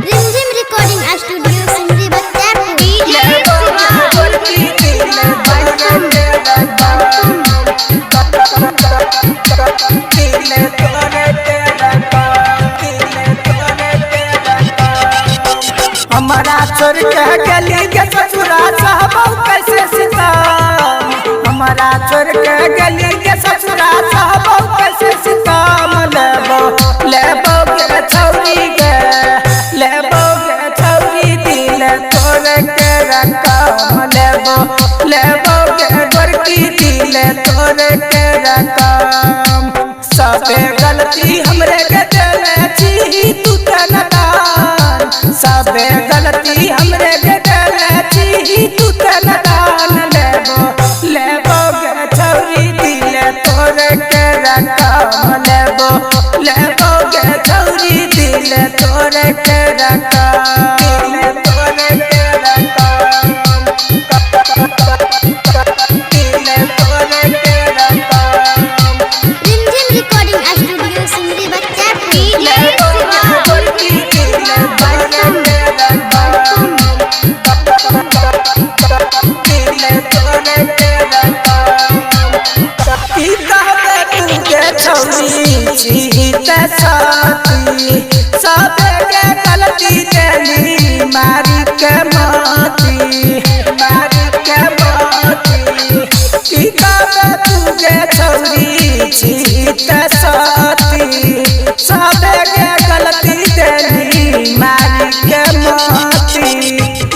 रिमझिम recording studio Simri हमारा छोड़ के गली के ससुरा साहबों कैसे सितम हमारा छोड़ के गली के ससुरा साहबों कैसे सितम लेबो के छौरी के लेबो के छौरी दिल तोड़ के रकम लेबो के गोरकी दिल तोड़ के रकम सबे गलती हमरे के देले छी तू तनदान सबे गलती हमरे के देले छी तू तनदान लेबो के छौरी दिल तोड़ के रकम लेबो के छौरी दिल तोड़ के रकम रिमझिम रिकॉर्डिंग स्टूडियो सिमरी सबे के गलती देली मारी के माती की कहबे तू के छौरी जीत साथी सबे के गलती देली मारी के माती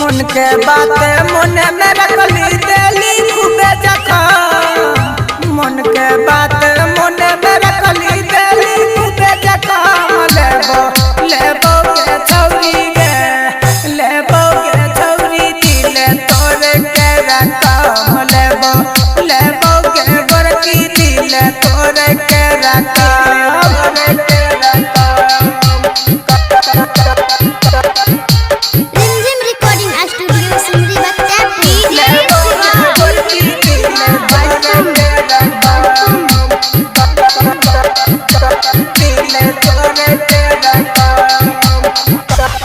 उनके बात मन में रखली देली खूबे जखम मन के बात मन में रखली देली खूबे जखम लेबो के छौरी गे लेबो के छौरी दिल तोड़ के रकम लेबो के गोरकी दिल तोड़ के रकम रिमझिम रिकॉर्डिंग स्टूडियो सिमरी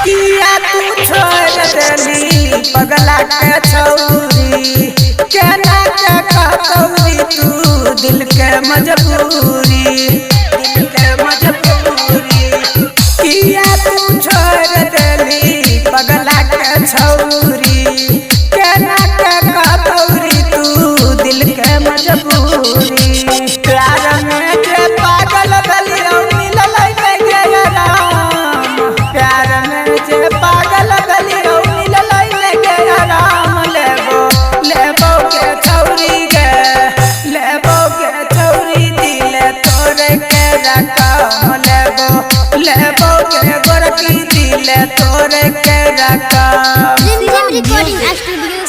किया तू छोड़ देली पगला के छौरी केना के कहतौरी तू दिल के मजबूरी किया तू छोड़ देली पगला के छौरी केना के कहतौरी तू दिल के मजबूरी प्यार में जे पागल गलियों मिलल गे राम प्यार में जे पागल गलियों मिलल गे राम लेबो के छौरी गे लेबो के छौरी दिल तोड़ के रकम लेबो के गोरकी दिल तोड़ के रकम रिकॉर्डिंग स्टूडियो